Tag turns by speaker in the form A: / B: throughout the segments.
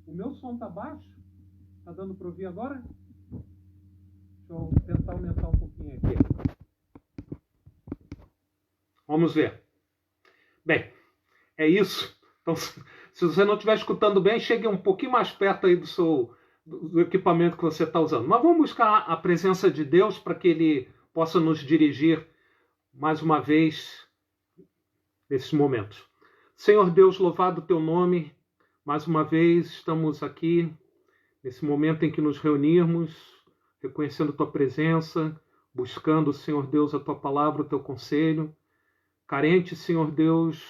A: O meu som tá baixo? Tá dando para ouvir agora? Deixa eu tentar aumentar um pouquinho aqui. Vamos ver. Bem, é isso. Então, se você não estiver escutando bem, chegue um pouquinho mais perto aí do equipamento que você está usando. Mas vamos buscar a presença de Deus para que Ele possa nos dirigir mais uma vez nesses momentos. Senhor Deus, louvado o teu nome. Mais uma vez estamos aqui nesse momento em que nos reunirmos, reconhecendo tua presença, buscando, Senhor Deus, a tua palavra, o teu conselho. Carente, Senhor Deus,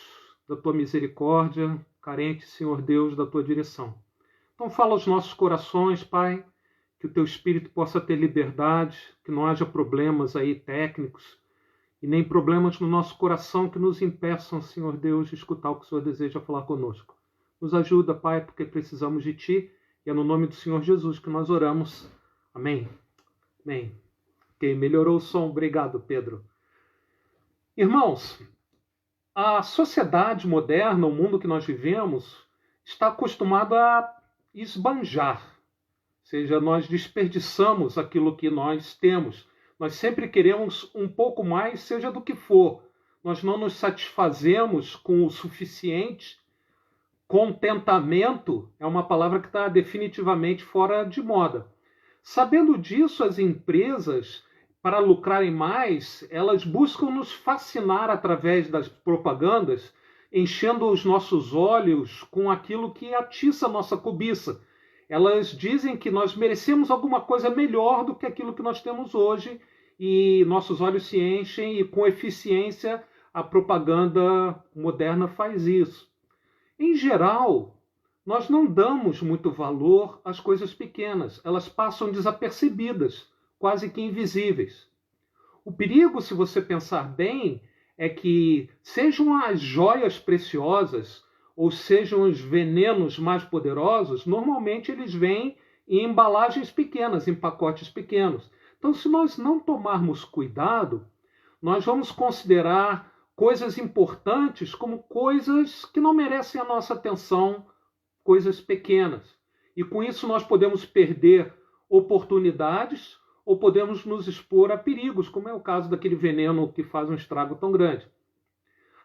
A: da tua misericórdia, carente, Senhor Deus, da tua direção. Então fala aos nossos corações, Pai, que o teu Espírito possa ter liberdade, que não haja problemas aí técnicos e nem problemas no nosso coração que nos impeçam, Senhor Deus, de escutar o que o Senhor deseja falar conosco. Nos ajuda, Pai, porque precisamos de Ti e é no nome do Senhor Jesus que nós oramos. Amém. Amém. Ok, melhorou o som. Obrigado, Pedro. Irmãos, a sociedade moderna, o mundo que nós vivemos, está acostumado a esbanjar. Ou seja, nós desperdiçamos aquilo que nós temos. Nós sempre queremos um pouco mais, seja do que for. Nós não nos satisfazemos com o suficiente. Contentamento é uma palavra que está definitivamente fora de moda. Sabendo disso, as empresas, para lucrarem mais, elas buscam nos fascinar através das propagandas, enchendo os nossos olhos com aquilo que atiça a nossa cobiça. Elas dizem que nós merecemos alguma coisa melhor do que aquilo que nós temos hoje e nossos olhos se enchem e com eficiência a propaganda moderna faz isso. Em geral, nós não damos muito valor às coisas pequenas. Elas passam desapercebidas, quase que invisíveis. O perigo, se você pensar bem, é que sejam as joias preciosas ou sejam os venenos mais poderosos, normalmente eles vêm em embalagens pequenas, em pacotes pequenos. Então, se nós não tomarmos cuidado, nós vamos considerar coisas importantes como coisas que não merecem a nossa atenção, coisas pequenas. E com isso nós podemos perder oportunidades ou podemos nos expor a perigos, como é o caso daquele veneno que faz um estrago tão grande.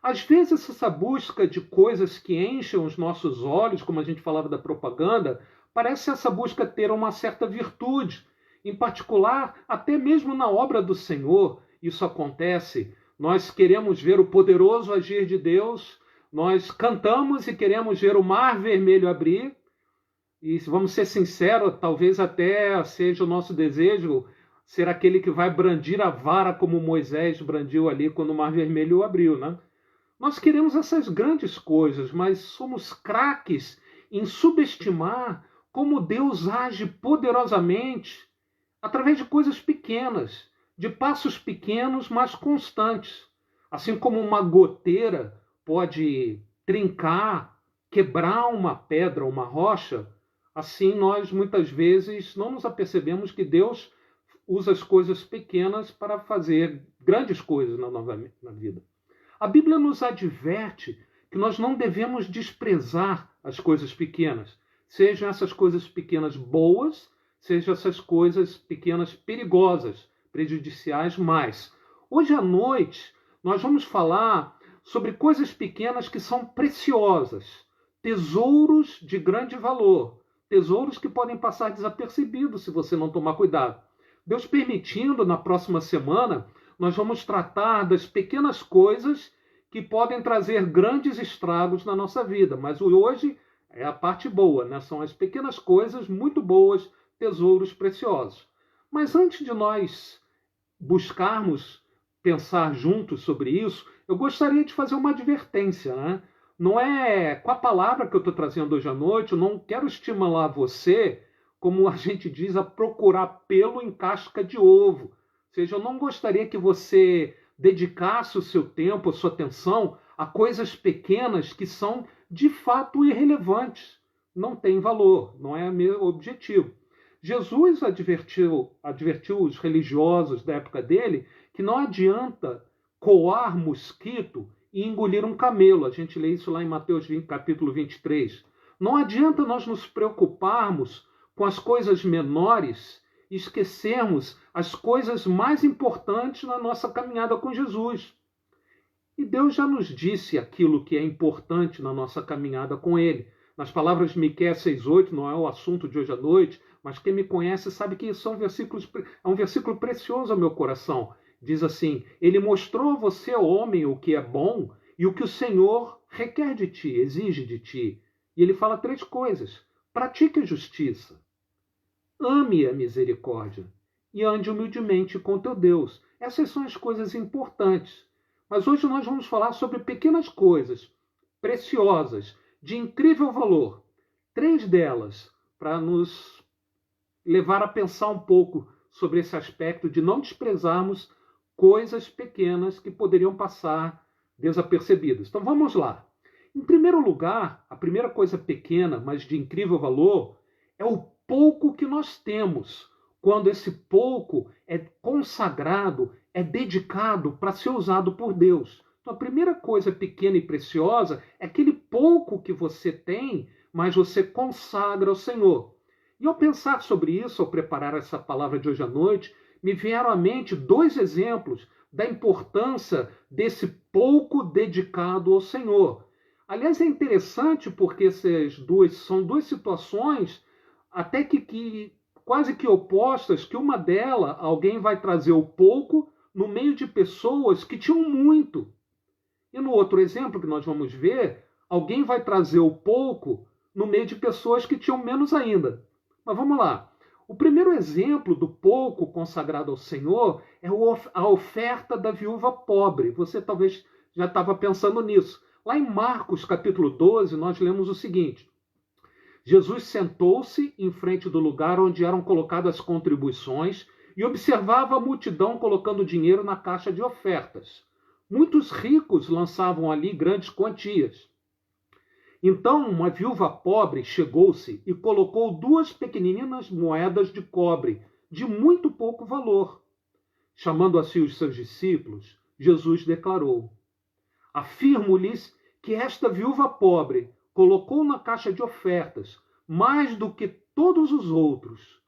A: Às vezes essa busca de coisas que enchem os nossos olhos, como a gente falava da propaganda, parece essa busca ter uma certa virtude. Em particular, até mesmo na obra do Senhor, isso acontece. Nós queremos ver o poderoso agir de Deus, nós cantamos e queremos ver o mar vermelho abrir, e vamos ser sinceros, talvez até seja o nosso desejo ser aquele que vai brandir a vara como Moisés brandiu ali quando o mar vermelho abriu, né? Nós queremos essas grandes coisas, mas somos craques em subestimar como Deus age poderosamente através de coisas pequenas, de passos pequenos, mas constantes. Assim como uma goteira pode trincar, quebrar uma pedra, uma rocha, assim nós muitas vezes não nos apercebemos que Deus usa as coisas pequenas para fazer grandes coisas na vida. A Bíblia nos adverte que nós não devemos desprezar as coisas pequenas, sejam essas coisas pequenas boas, sejam essas coisas pequenas perigosas, prejudiciais mais. Hoje à noite nós vamos falar sobre coisas pequenas que são preciosas, tesouros de grande valor, tesouros que podem passar desapercebidos se você não tomar cuidado. Deus permitindo, na próxima semana, nós vamos tratar das pequenas coisas que podem trazer grandes estragos na nossa vida. Mas hoje é a parte boa, né? São as pequenas coisas muito boas, tesouros preciosos. Mas antes de nós buscarmos pensar juntos sobre isso, eu gostaria de fazer uma advertência, né? Não é com a palavra que eu estou trazendo hoje à noite, eu não quero estimular você, como a gente diz, a procurar pelo em casca de ovo. Ou seja, eu não gostaria que você dedicasse o seu tempo, a sua atenção a coisas pequenas que são de fato irrelevantes. Não tem valor, não é meu objetivo. Jesus advertiu os religiosos da época dele que não adianta coar mosquito e engolir um camelo. A gente lê isso lá em Mateus 20, capítulo 23. Não adianta nós nos preocuparmos com as coisas menores e esquecermos as coisas mais importantes na nossa caminhada com Jesus. E Deus já nos disse aquilo que é importante na nossa caminhada com Ele. Nas palavras de Miqueias 6,8, não é o assunto de hoje à noite, mas quem me conhece sabe que isso é um versículo precioso ao meu coração. Diz assim: Ele mostrou a você, homem, o que é bom e o que o Senhor requer de ti, exige de ti. E ele fala 3 coisas. Pratique a justiça, ame a misericórdia e ande humildemente com teu Deus. Essas são as coisas importantes. Mas hoje nós vamos falar sobre pequenas coisas preciosas, de incrível valor. 3 delas, para nos levar a pensar um pouco sobre esse aspecto de não desprezarmos coisas pequenas que poderiam passar desapercebidas. Então vamos lá. Em primeiro lugar, a primeira coisa pequena, mas de incrível valor, é o pouco que nós temos, quando esse pouco é consagrado, é dedicado para ser usado por Deus. Então a primeira coisa pequena e preciosa é aquele pouco que você tem, mas você consagra ao Senhor. E ao pensar sobre isso, ao preparar essa palavra de hoje à noite, me vieram à mente 2 exemplos da importância desse pouco dedicado ao Senhor. Aliás, é interessante porque são 2 situações até que quase que opostas, que uma delas, alguém vai trazer o pouco no meio de pessoas que tinham muito. E no outro exemplo que nós vamos ver, alguém vai trazer o pouco no meio de pessoas que tinham menos ainda. Mas vamos lá. O primeiro exemplo do pouco consagrado ao Senhor é a oferta da viúva pobre. Você talvez já estava pensando nisso. Lá em Marcos, capítulo 12, nós lemos o seguinte: Jesus sentou-se em frente do lugar onde eram colocadas as contribuições e observava a multidão colocando dinheiro na caixa de ofertas. Muitos ricos lançavam ali grandes quantias. Então uma viúva pobre chegou-se e colocou 2 pequeninas moedas de cobre, de muito pouco valor. Chamando assim os seus discípulos, Jesus declarou: Afirmo-lhes que esta viúva pobre colocou na caixa de ofertas mais do que todos os outros.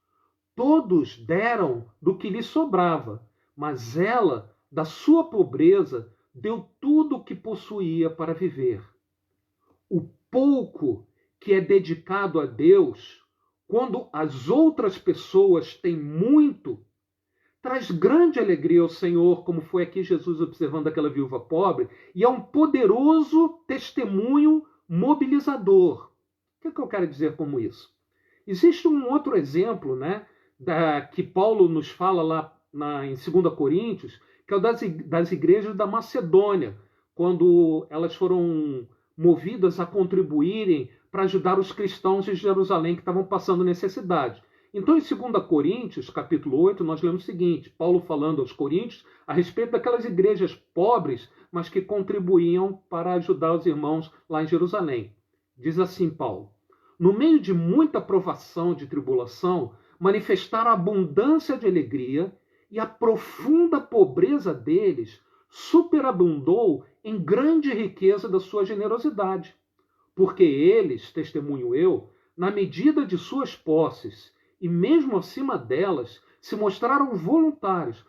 A: Todos deram do que lhe sobrava, mas ela, da sua pobreza, deu tudo o que possuía para viver. O pouco que é dedicado a Deus, quando as outras pessoas têm muito, traz grande alegria ao Senhor, como foi aqui Jesus observando aquela viúva pobre, e é um poderoso testemunho mobilizador. O que eu quero dizer com isso? Existe um outro exemplo, né, que Paulo nos fala lá em 2 Coríntios, que é o das igrejas da Macedônia, quando elas foram movidas a contribuírem para ajudar os cristãos de Jerusalém que estavam passando necessidade. Então, em 2 Coríntios, capítulo 8, nós lemos o seguinte: Paulo falando aos coríntios a respeito daquelas igrejas pobres, mas que contribuíam para ajudar os irmãos lá em Jerusalém. Diz assim Paulo: no meio de muita provação de tribulação, manifestaram abundância de alegria, e a profunda pobreza deles superabundou em grande riqueza da sua generosidade. Porque eles, testemunho eu, na medida de suas posses, e mesmo acima delas, se mostraram voluntários.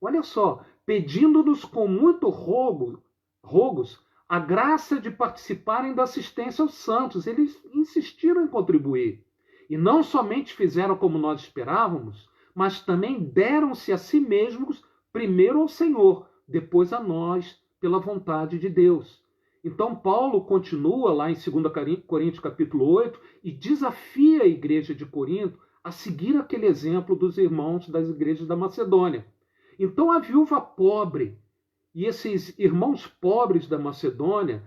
A: Olha só, pedindo-nos com muito rogos a graça de participarem da assistência aos santos. Eles insistiram em contribuir. E não somente fizeram como nós esperávamos, mas também deram-se a si mesmos primeiro ao Senhor, depois a nós, pela vontade de Deus. Então Paulo continua lá em 2 Coríntios capítulo 8 e desafia a igreja de Corinto a seguir aquele exemplo dos irmãos das igrejas da Macedônia. Então a viúva pobre e esses irmãos pobres da Macedônia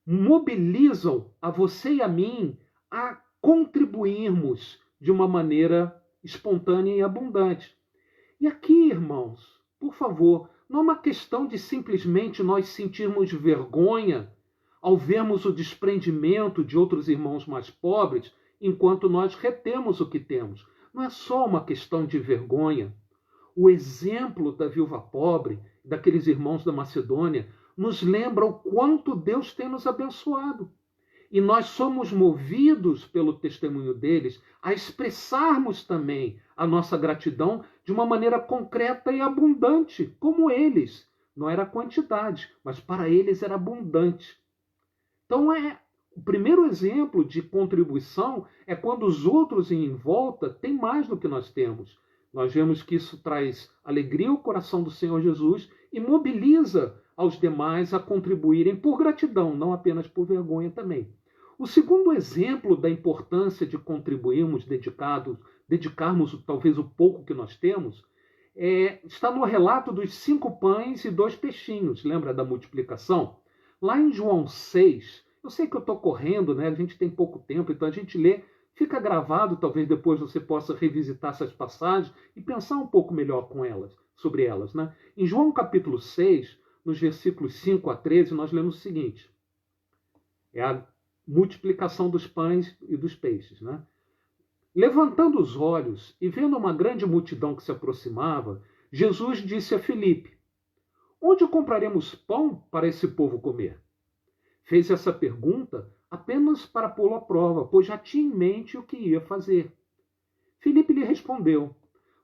A: mobilizam a você e a mim a contribuirmos de uma maneira espontânea e abundante. E aqui, irmãos, por favor, não é uma questão de simplesmente nós sentirmos vergonha ao vermos o desprendimento de outros irmãos mais pobres, enquanto nós retemos o que temos. Não é só uma questão de vergonha. O exemplo da viúva pobre, daqueles irmãos da Macedônia, nos lembra o quanto Deus tem nos abençoado. E nós somos movidos pelo testemunho deles a expressarmos também a nossa gratidão de uma maneira concreta e abundante, como eles. Não era quantidade, mas para eles era abundante. Então, o primeiro exemplo de contribuição é quando os outros em volta têm mais do que nós temos. Nós vemos que isso traz alegria ao coração do Senhor Jesus e mobiliza aos demais a contribuírem por gratidão, não apenas por vergonha também. O segundo exemplo da importância de contribuirmos, dedicarmos talvez o pouco que nós temos, está no relato dos 5 pães e 2 peixinhos. Lembra da multiplicação? Lá em João 6, eu sei que eu estou correndo, né? A gente tem pouco tempo, então a gente lê, fica gravado, talvez depois você possa revisitar essas passagens e pensar um pouco melhor sobre elas. Né? Em João capítulo 6, nos versículos 5 a 13, nós lemos o seguinte. É a multiplicação dos pães e dos peixes. Né? Levantando os olhos e vendo uma grande multidão que se aproximava, Jesus disse a Filipe, onde compraremos pão para esse povo comer? Fez essa pergunta apenas para pô-lo à prova, pois já tinha em mente o que ia fazer. Filipe lhe respondeu,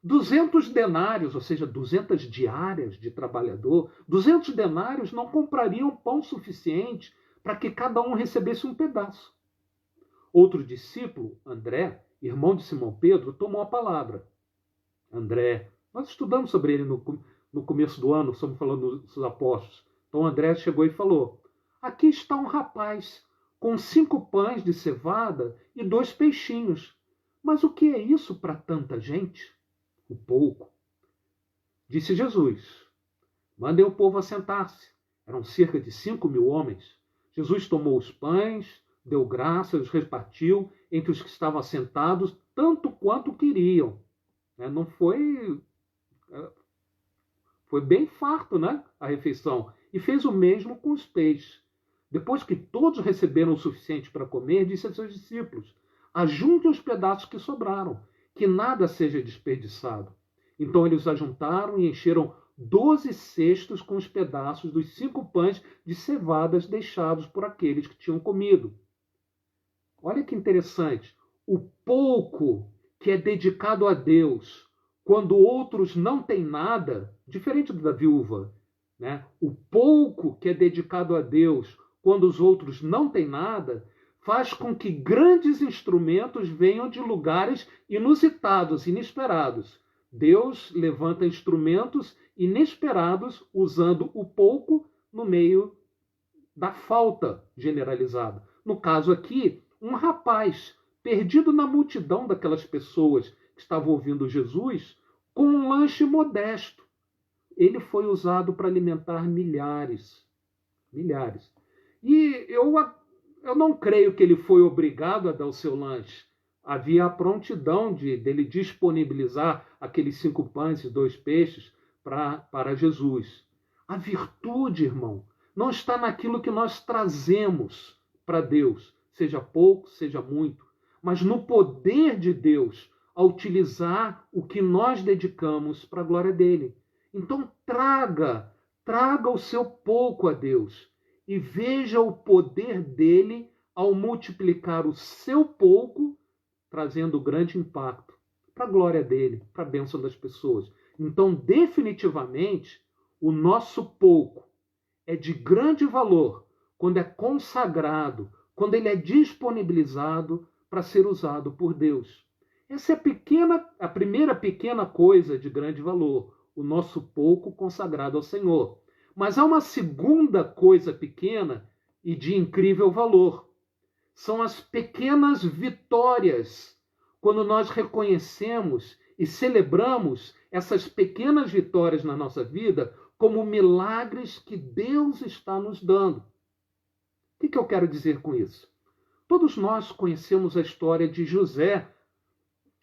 A: 200 denários, ou seja, 200 diárias de trabalhador, 200 denários não comprariam pão suficiente para que cada um recebesse um pedaço. Outro discípulo, André, irmão de Simão Pedro, tomou a palavra. André, nós estudamos sobre ele no começo do ano, estamos falando dos apóstolos. Então André chegou e falou, aqui está um rapaz com 5 pães de cevada e 2 peixinhos. Mas o que é isso para tanta gente? O pouco. Disse Jesus, mandem o povo assentar-se. Eram cerca de 5.000 homens. Jesus tomou os pães, deu graças, os repartiu entre os que estavam assentados, tanto quanto queriam. Não foi... Foi bem farto, né? A refeição. E fez o mesmo com os peixes. Depois que todos receberam o suficiente para comer, disse a seus discípulos, ajuntem os pedaços que sobraram, que nada seja desperdiçado. Então eles ajuntaram e encheram 12 cestos com os pedaços dos 5 pães de cevadas deixados por aqueles que tinham comido. Olha que interessante. O pouco que é dedicado a Deus, quando outros não têm nada, diferente da viúva, né? O pouco que é dedicado a Deus, quando os outros não têm nada, faz com que grandes instrumentos venham de lugares inusitados, inesperados. Deus levanta instrumentos inesperados usando o pouco no meio da falta generalizada. No caso aqui, um rapaz perdido na multidão daquelas pessoas que estavam ouvindo Jesus, com um lanche modesto. Ele foi usado para alimentar milhares. Milhares. E eu não creio que ele foi obrigado a dar o seu lanche. Havia a prontidão dele disponibilizar aqueles 5 pães e 2 peixes para Jesus. A virtude, irmão, não está naquilo que nós trazemos para Deus, seja pouco, seja muito, mas no poder de Deus a utilizar o que nós dedicamos para a glória dele. Então traga o seu pouco a Deus e veja o poder dele ao multiplicar o seu pouco, trazendo grande impacto para a glória dele, para a bênção das pessoas. Então, definitivamente, o nosso pouco é de grande valor quando é consagrado, quando ele é disponibilizado para ser usado por Deus. Essa é a primeira pequena coisa de grande valor, o nosso pouco consagrado ao Senhor. Mas há uma segunda coisa pequena e de incrível valor. São as pequenas vitórias, quando nós reconhecemos e celebramos essas pequenas vitórias na nossa vida como milagres que Deus está nos dando. O que eu quero dizer com isso? Todos nós conhecemos a história de José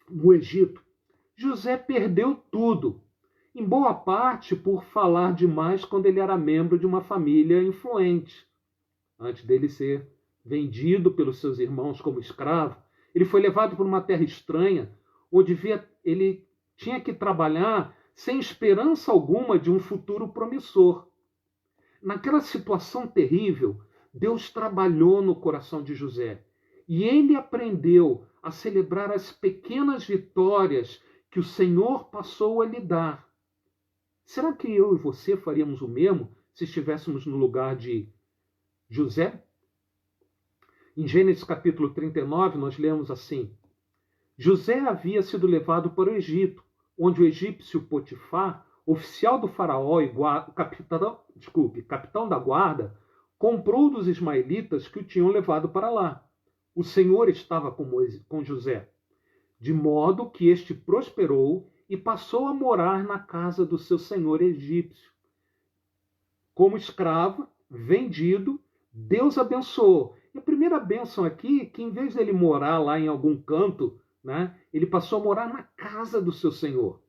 A: no Egito. José perdeu tudo, em boa parte por falar demais quando ele era membro de uma família influente. Antes dele ser vendido pelos seus irmãos como escravo, ele foi levado para uma terra estranha, onde ele tinha que trabalhar sem esperança alguma de um futuro promissor. Naquela situação terrível, Deus trabalhou no coração de José e ele aprendeu a celebrar as pequenas vitórias que o Senhor passou a lhe dar. Será que eu e você faríamos o mesmo se estivéssemos no lugar de José? Em Gênesis capítulo 39, nós lemos assim: José havia sido levado para o Egito, onde o egípcio Potifar, oficial do faraó e capitão da guarda, comprou dos ismaelitas que o tinham levado para lá. O Senhor estava com José, de modo que este prosperou e passou a morar na casa do seu senhor egípcio. Como escravo, vendido, Deus abençoou. E a primeira bênção aqui é que, em vez dele morar lá em algum canto, ele passou a morar na casa do seu senhor.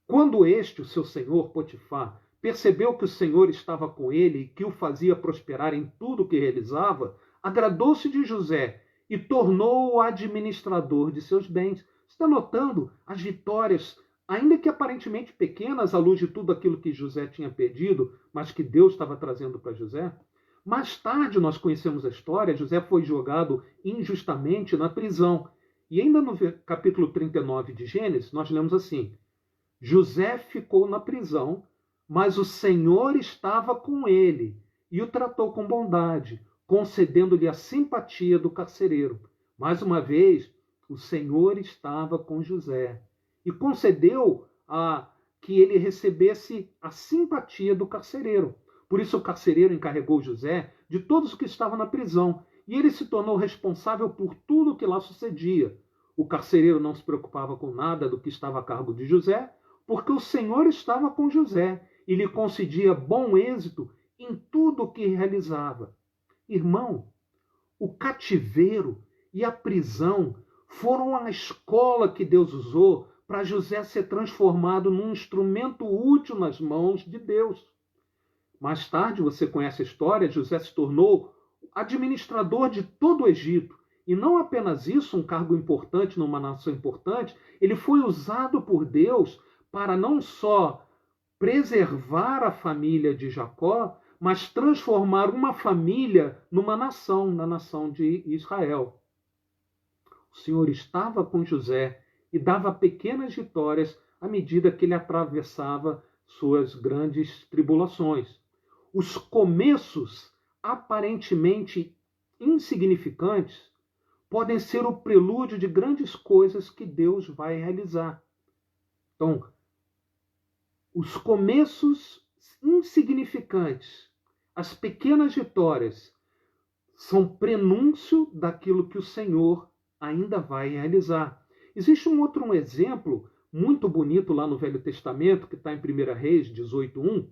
A: Quando o seu senhor, Potifar, percebeu que o Senhor estava com ele e que o fazia prosperar em tudo o que realizava, agradou-se de José e tornou-o administrador de seus bens. Você está notando as vitórias, ainda que aparentemente pequenas, à luz de tudo aquilo que José tinha perdido, mas que Deus estava trazendo para José? Mais tarde nós conhecemos a história. José foi jogado injustamente na prisão. E ainda no capítulo 39 de Gênesis, nós lemos assim: José ficou na prisão, mas o Senhor estava com ele e o tratou com bondade, concedendo-lhe a simpatia do carcereiro. Mais uma vez, o Senhor estava com José e concedeu que ele recebesse a simpatia do carcereiro. Por isso o carcereiro encarregou José de todos os que estavam na prisão e ele se tornou responsável por tudo o que lá sucedia. O carcereiro não se preocupava com nada do que estava a cargo de José, porque o Senhor estava com José e lhe concedia bom êxito em tudo o que realizava. Irmão, o cativeiro e a prisão foram a escola que Deus usou para José ser transformado num instrumento útil nas mãos de Deus. Mais tarde, você conhece a história, José se tornou administrador de todo o Egito. E não apenas isso, um cargo importante numa nação importante, ele foi usado por Deus para não só preservar a família de Jacó, mas transformar uma família numa nação, na nação de Israel. O Senhor estava com José e dava pequenas vitórias à medida que ele atravessava suas grandes tribulações. Os começos aparentemente insignificantes podem ser o prelúdio de grandes coisas que Deus vai realizar. Então, os começos insignificantes, as pequenas vitórias, são prenúncio daquilo que o Senhor ainda vai realizar. Existe um outro exemplo muito bonito lá no Velho Testamento, que está em 1 Reis 18:1,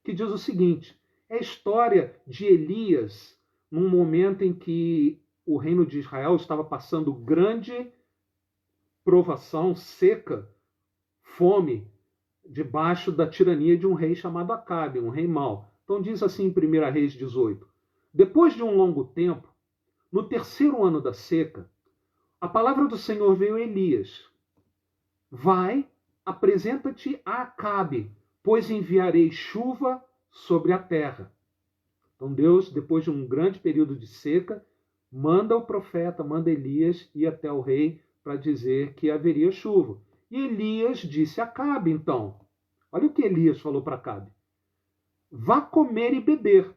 A: que diz o seguinte: é a história de Elias, num momento em que o reino de Israel estava passando grande provação, seca, fome, debaixo da tirania de um rei chamado Acabe, um rei mau. Então diz assim em 1 Reis 18: depois de um longo tempo, no terceiro ano da seca, a palavra do Senhor veio a Elias: vai, apresenta-te a Acabe, pois enviarei chuva sobre a terra. Então Deus, depois de um grande período de seca, manda o profeta, manda Elias ir até o rei para dizer que haveria chuva. E Elias disse a Acabe, então, olha o que Elias falou para Acabe: vá comer e beber,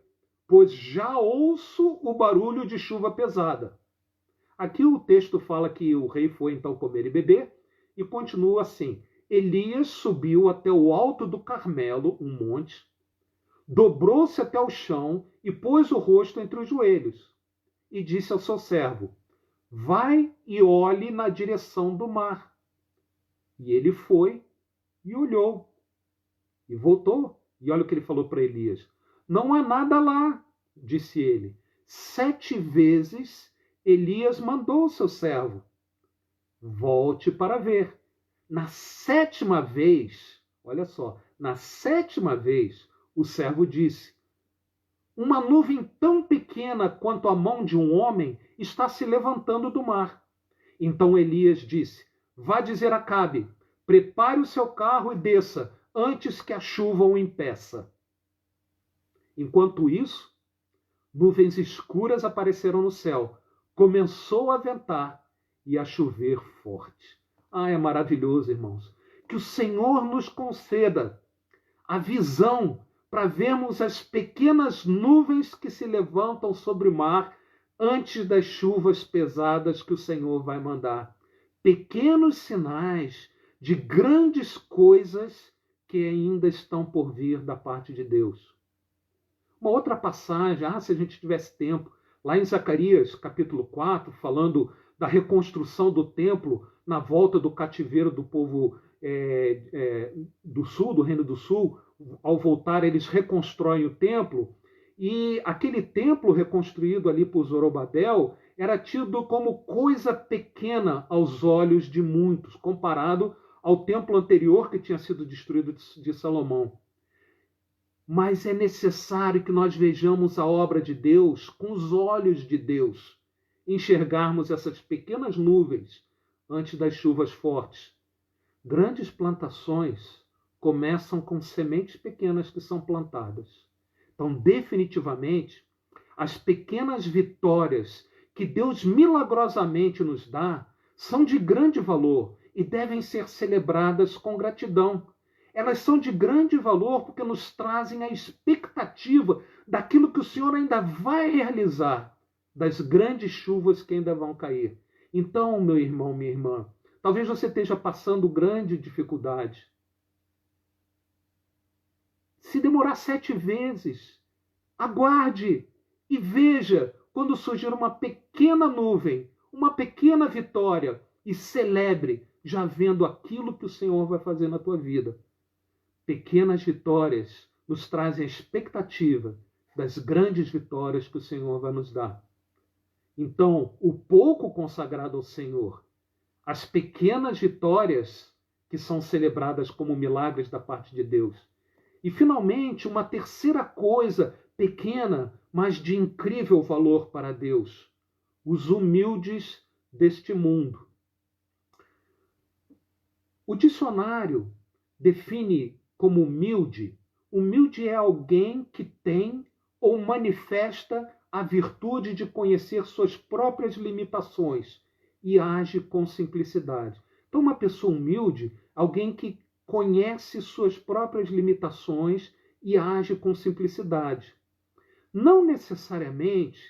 A: pois já ouço o barulho de chuva pesada. Aqui o texto fala que o rei foi então comer e beber, e continua assim: Elias subiu até o alto do Carmelo, um monte, dobrou-se até o chão e pôs o rosto entre os joelhos, e disse ao seu servo: vai e olhe na direção do mar. E ele foi e olhou, e voltou. E olha o que ele falou para Elias: não há nada lá, disse ele. 7 vezes Elias mandou o seu servo: volte para ver. Na 7ª vez, olha só, na 7ª vez, o servo disse: uma nuvem tão pequena quanto a mão de um homem está se levantando do mar. Então Elias disse: vá dizer a Acabe, prepare o seu carro e desça, antes que a chuva o impeça. Enquanto isso, Nuvens escuras apareceram no céu. Começou a ventar e a chover forte. Ah, é maravilhoso, irmãos. Que o Senhor nos conceda a visão para vermos as pequenas nuvens que se levantam sobre o mar antes das chuvas pesadas que o Senhor vai mandar. Pequenos sinais de grandes coisas que ainda estão por vir da parte de Deus. Uma outra passagem, se a gente tivesse tempo, lá em Zacarias, capítulo 4, falando da reconstrução do templo na volta do cativeiro do povo do sul, do Reino do Sul. Ao voltar, eles reconstroem o templo, e aquele templo reconstruído ali por Zorobabel era tido como coisa pequena aos olhos de muitos, comparado ao templo anterior que tinha sido destruído de Salomão. Mas é necessário que nós vejamos a obra de Deus com os olhos de Deus, enxergarmos essas pequenas nuvens antes das chuvas fortes. Grandes plantações começam com sementes pequenas que são plantadas. Então, definitivamente, as pequenas vitórias que Deus milagrosamente nos dá são de grande valor e devem ser celebradas com gratidão. Elas são de grande valor porque nos trazem a expectativa daquilo que o Senhor ainda vai realizar, das grandes chuvas que ainda vão cair. Então, meu irmão, minha irmã, talvez você esteja passando grande dificuldade. Se demorar 7 vezes, aguarde e veja quando surgir uma pequena nuvem, uma pequena vitória, e celebre já vendo aquilo que o Senhor vai fazer na tua vida. Pequenas vitórias nos trazem a expectativa das grandes vitórias que o Senhor vai nos dar. Então, o pouco consagrado ao Senhor, as pequenas vitórias que são celebradas como milagres da parte de Deus. E, finalmente, uma terceira coisa pequena, mas de incrível valor para Deus: os humildes deste mundo. O dicionário define como humilde. Humilde é alguém que tem ou manifesta a virtude de conhecer suas próprias limitações e age com simplicidade. Então, uma pessoa humilde, alguém que conhece suas próprias limitações e age com simplicidade. Não necessariamente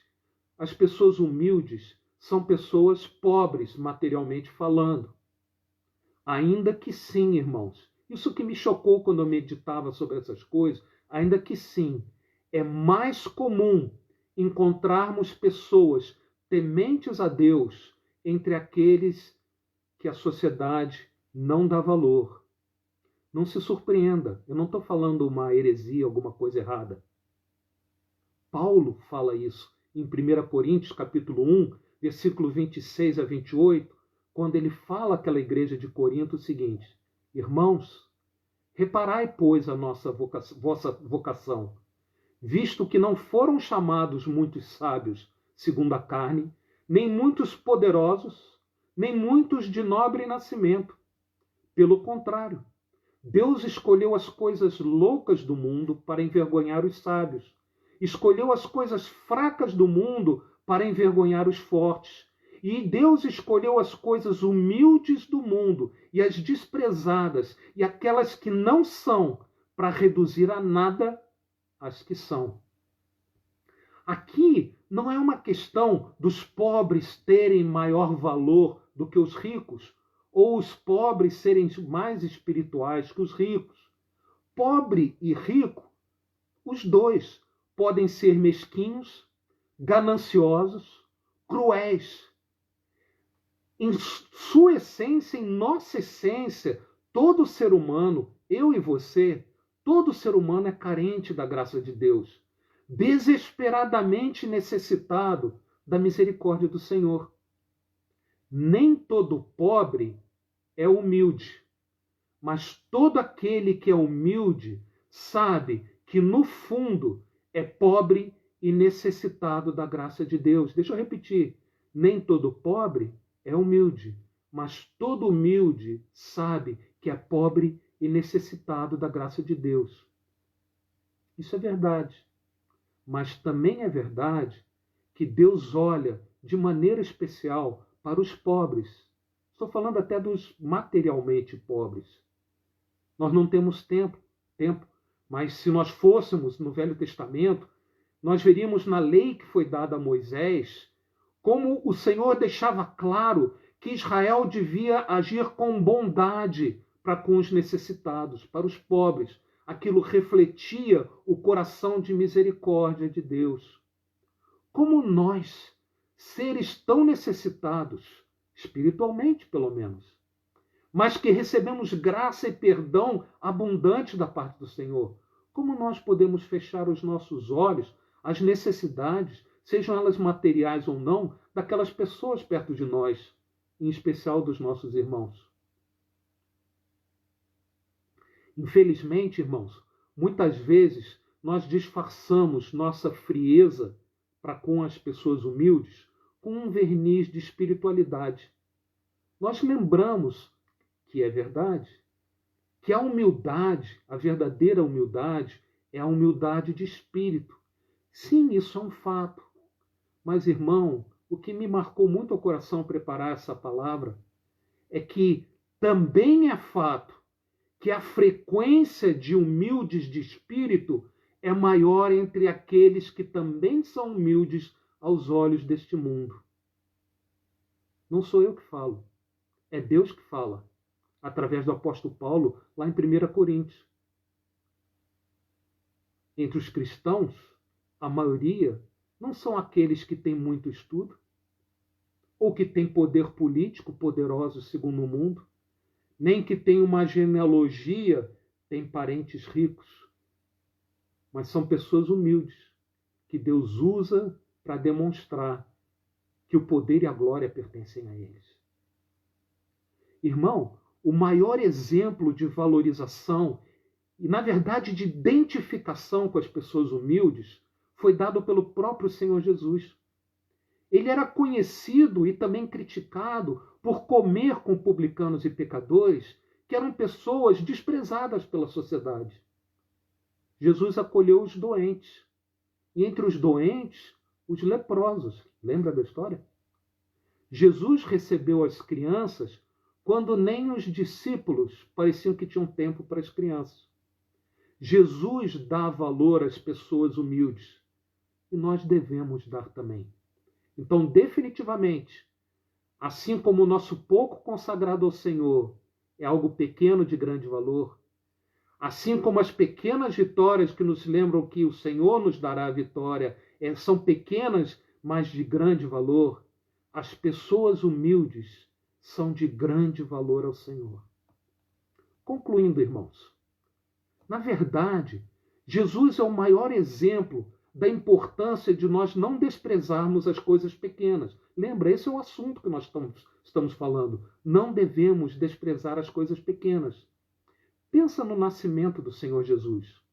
A: as pessoas humildes são pessoas pobres, materialmente falando. Ainda que sim, irmãos. Isso que me chocou quando eu meditava sobre essas coisas, ainda que sim, é mais comum encontrarmos pessoas tementes a Deus entre aqueles que a sociedade não dá valor. Não se surpreenda, eu não estou falando uma heresia, alguma coisa errada. Paulo fala isso em 1 Coríntios, capítulo 1, versículo 26 a 28, quando ele fala àquela igreja de Corinto o seguinte: irmãos, reparai, pois, a vossa vocação, visto que não foram chamados muitos sábios segundo a carne, nem muitos poderosos, nem muitos de nobre nascimento. Pelo contrário, Deus escolheu as coisas loucas do mundo para envergonhar os sábios. Escolheu as coisas fracas do mundo para envergonhar os fortes. E Deus escolheu as coisas humildes do mundo e as desprezadas e aquelas que não são, para reduzir a nada as que são. Aqui não é uma questão dos pobres terem maior valor do que os ricos, ou os pobres serem mais espirituais que os ricos. Pobre e rico, os dois, podem ser mesquinhos, gananciosos, cruéis. Em sua essência, em nossa essência, todo ser humano, eu e você, todo ser humano é carente da graça de Deus, desesperadamente necessitado da misericórdia do Senhor. Nem todo pobre é humilde, mas todo aquele que é humilde sabe que, no fundo, é pobre e necessitado da graça de Deus. Deixa eu repetir: nem todo pobre é humilde, mas todo humilde sabe que é pobre e necessitado da graça de Deus. Isso é verdade. Mas também é verdade que Deus olha de maneira especial para os pobres. Estou falando até dos materialmente pobres. Nós não temos tempo, mas se nós fôssemos no Velho Testamento, nós veríamos na lei que foi dada a Moisés como o Senhor deixava claro que Israel devia agir com bondade para com os necessitados, para os pobres. Aquilo refletia o coração de misericórdia de Deus. Como nós, seres tão necessitados, espiritualmente pelo menos, mas que recebemos graça e perdão abundante da parte do Senhor, como nós podemos fechar os nossos olhos às necessidades, sejam elas materiais ou não, daquelas pessoas perto de nós, em especial dos nossos irmãos? Infelizmente, irmãos, muitas vezes nós disfarçamos nossa frieza para com as pessoas humildes com um verniz de espiritualidade. Nós lembramos que é verdade, que a humildade, a verdadeira humildade, é a humildade de espírito. Sim, isso é um fato. Mas, irmão, o que me marcou muito ao coração preparar essa palavra é que também é fato que a frequência de humildes de espírito é maior entre aqueles que também são humildes aos olhos deste mundo. Não sou eu que falo, é Deus que fala, através do apóstolo Paulo, lá em 1 Coríntios. Entre os cristãos, a maioria não são aqueles que têm muito estudo, ou que têm poder político poderoso segundo o mundo, nem que têm uma genealogia, têm parentes ricos, mas são pessoas humildes, que Deus usa para demonstrar que o poder e a glória pertencem a eles. Irmão, o maior exemplo de valorização e, na verdade, de identificação com as pessoas humildes foi dado pelo próprio Senhor Jesus. Ele era conhecido e também criticado por comer com publicanos e pecadores, que eram pessoas desprezadas pela sociedade. Jesus acolheu os doentes, e entre os doentes, os leprosos. Lembra da história? Jesus recebeu as crianças quando nem os discípulos pareciam que tinham tempo para as crianças. Jesus dá valor às pessoas humildes, e nós devemos dar também. Então, definitivamente, assim como o nosso pouco consagrado ao Senhor é algo pequeno de grande valor, assim como as pequenas vitórias que nos lembram que o Senhor nos dará a vitória são pequenas, mas de grande valor, as pessoas humildes são de grande valor ao Senhor. Concluindo, irmãos, na verdade, Jesus é o maior exemplo da importância de nós não desprezarmos as coisas pequenas. Lembra, esse é o assunto que nós estamos falando. Não devemos desprezar as coisas pequenas. Pensa no nascimento do Senhor Jesus.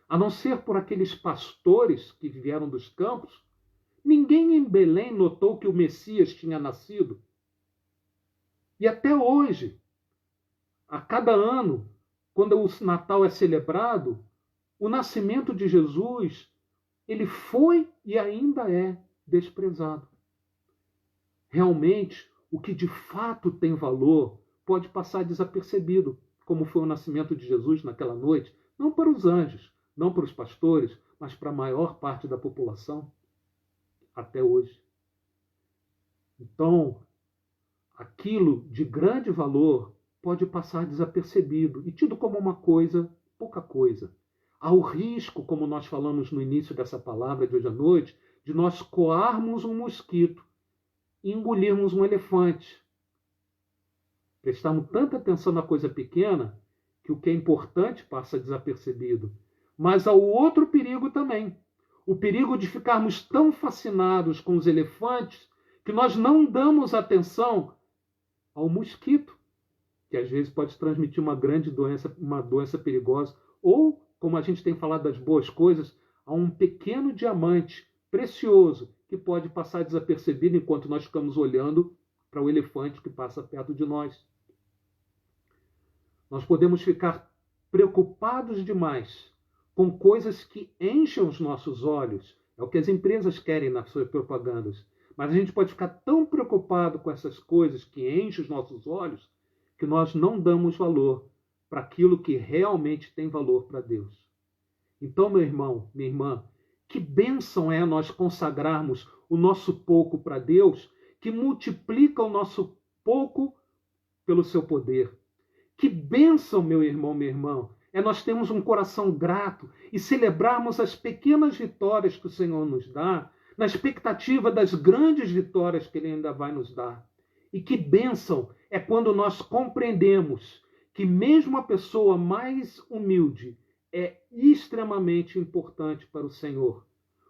A: A não ser por aqueles pastores que vieram dos campos, ninguém em Belém notou que o Messias tinha nascido. E até hoje, a cada ano, quando o Natal é celebrado, o nascimento de Jesus, ele foi e ainda é desprezado. Realmente, o que de fato tem valor pode passar desapercebido, como foi o nascimento de Jesus naquela noite, não para os anjos, não para os pastores, mas para a maior parte da população, até hoje. Então, aquilo de grande valor pode passar desapercebido e tido como uma coisa, pouca coisa. Há o risco, como nós falamos no início dessa palavra de hoje à noite, de nós coarmos um mosquito e engolirmos um elefante. Prestamos tanta atenção na coisa pequena que o que é importante passa desapercebido. Mas há o outro perigo também. O perigo de ficarmos tão fascinados com os elefantes que nós não damos atenção ao mosquito, que às vezes pode transmitir uma grande doença, uma doença perigosa, ou, como a gente tem falado das boas coisas, há um pequeno diamante precioso que pode passar desapercebido enquanto nós ficamos olhando para o elefante que passa perto de nós. Nós podemos ficar preocupados demais com coisas que enchem os nossos olhos. É o que as empresas querem nas suas propagandas. Mas a gente pode ficar tão preocupado com essas coisas que enchem os nossos olhos que nós não damos valor para aquilo que realmente tem valor para Deus. Então, meu irmão, minha irmã, que bênção é nós consagrarmos o nosso pouco para Deus, que multiplica o nosso pouco pelo seu poder. Que bênção, meu irmão, minha irmã, é nós termos um coração grato e celebrarmos as pequenas vitórias que o Senhor nos dá, na expectativa das grandes vitórias que Ele ainda vai nos dar. E que bênção é quando nós compreendemos que mesmo a pessoa mais humilde é extremamente importante para o Senhor.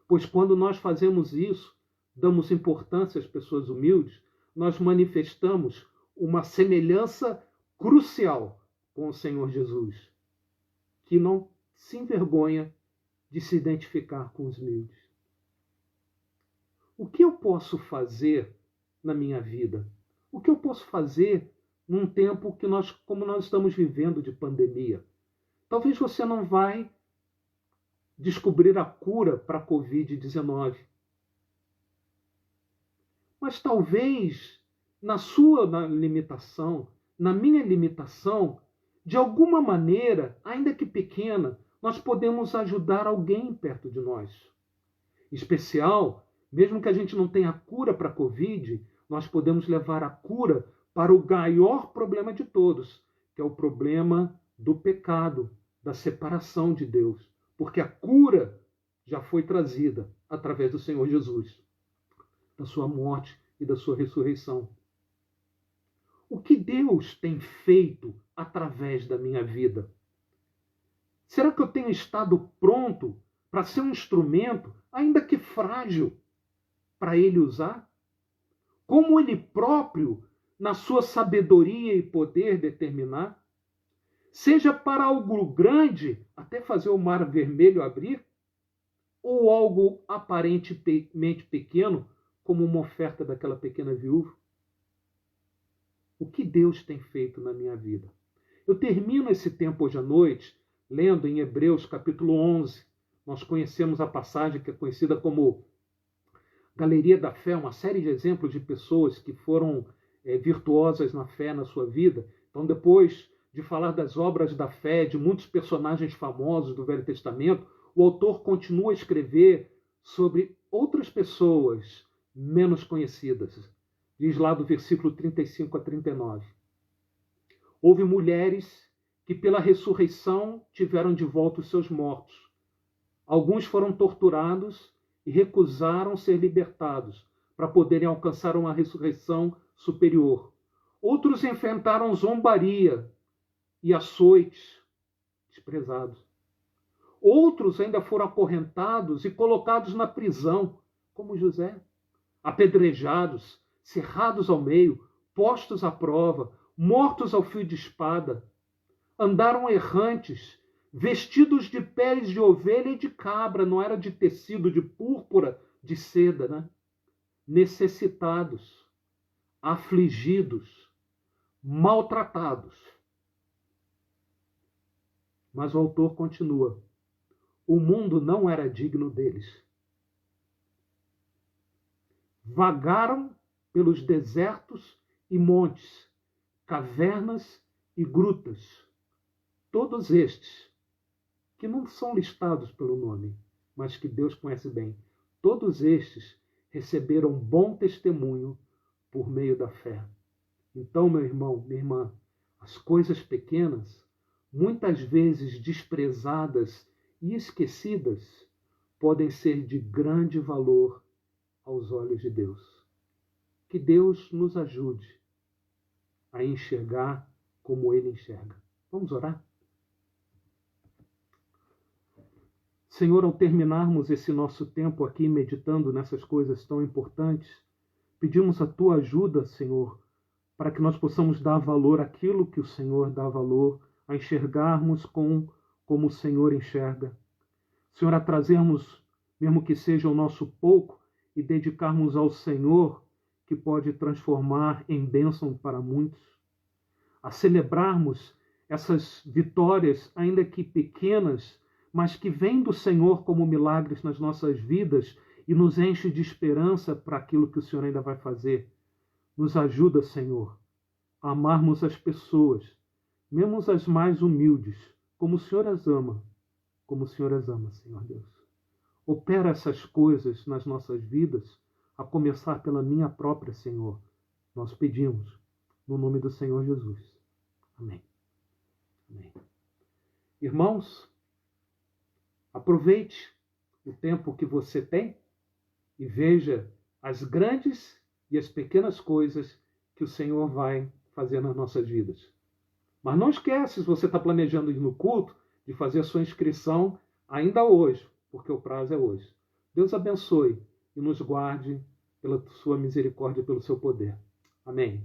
A: Pois quando nós fazemos isso, damos importância às pessoas humildes, nós manifestamos uma semelhança crucial com o Senhor Jesus, que não se envergonha de se identificar com os humildes. O que eu posso fazer na minha vida? O que eu posso fazer num tempo que como nós estamos vivendo de pandemia? Talvez você não vai descobrir a cura para a Covid-19. Mas talvez na sua limitação, na minha limitação, de alguma maneira, ainda que pequena, nós podemos ajudar alguém perto de nós. Em especial, mesmo que a gente não tenha cura para a Covid, nós podemos levar a cura para o maior problema de todos, que é o problema do pecado, da separação de Deus. Porque a cura já foi trazida através do Senhor Jesus, da sua morte e da sua ressurreição. O que Deus tem feito através da minha vida? Será que eu tenho estado pronto para ser um instrumento, ainda que frágil, para Ele usar? Como Ele próprio, na sua sabedoria e poder, determinar? Seja para algo grande, até fazer o mar vermelho abrir, ou algo aparentemente pequeno, como uma oferta daquela pequena viúva? O que Deus tem feito na minha vida? Eu termino esse tempo hoje à noite lendo em Hebreus capítulo 11. Nós conhecemos a passagem que é conhecida como Galeria da Fé, uma série de exemplos de pessoas que foram virtuosas na fé na sua vida. Então, depois de falar das obras da fé, de muitos personagens famosos do Velho Testamento, o autor continua a escrever sobre outras pessoas menos conhecidas. Diz lá do versículo 35 a 39. Houve mulheres que pela ressurreição tiveram de volta os seus mortos. Alguns foram torturados e recusaram ser libertados para poderem alcançar uma ressurreição superior. Outros enfrentaram zombaria e açoites, desprezados. Outros ainda foram acorrentados e colocados na prisão, como José, apedrejados, cerrados ao meio, postos à prova, mortos ao fio de espada. Andaram errantes, vestidos de peles de ovelha e de cabra, não era de tecido, de púrpura, de seda, né? Necessitados, afligidos, maltratados. Mas o autor continua: o mundo não era digno deles. Vagaram pelos desertos e montes, cavernas e grutas. Todos estes, que não são listados pelo nome, mas que Deus conhece bem, todos estes receberam bom testemunho por meio da fé. Então, meu irmão, minha irmã, as coisas pequenas, muitas vezes desprezadas e esquecidas, podem ser de grande valor aos olhos de Deus. Que Deus nos ajude a enxergar como Ele enxerga. Vamos orar? Senhor, ao terminarmos esse nosso tempo aqui meditando nessas coisas tão importantes, pedimos a Tua ajuda, Senhor, para que nós possamos dar valor àquilo que o Senhor dá valor, a enxergarmos como o Senhor enxerga. Senhor, a trazermos, mesmo que seja o nosso pouco, e dedicarmos ao Senhor, que pode transformar em bênção para muitos. A celebrarmos essas vitórias, ainda que pequenas, mas que vem do Senhor como milagres nas nossas vidas e nos enche de esperança para aquilo que o Senhor ainda vai fazer. Nos ajuda, Senhor, a amarmos as pessoas, mesmo as mais humildes, como o Senhor as ama, como o Senhor as ama, Senhor Deus. Opera essas coisas nas nossas vidas, a começar pela minha própria, Senhor. Nós pedimos, no nome do Senhor Jesus. Amém. Amém. Irmãos, aproveite o tempo que você tem e veja as grandes e as pequenas coisas que o Senhor vai fazer nas nossas vidas. Mas não esquece, se você está planejando ir no culto, de fazer a sua inscrição ainda hoje, porque o prazo é hoje. Deus abençoe e nos guarde pela sua misericórdia e pelo seu poder. Amém.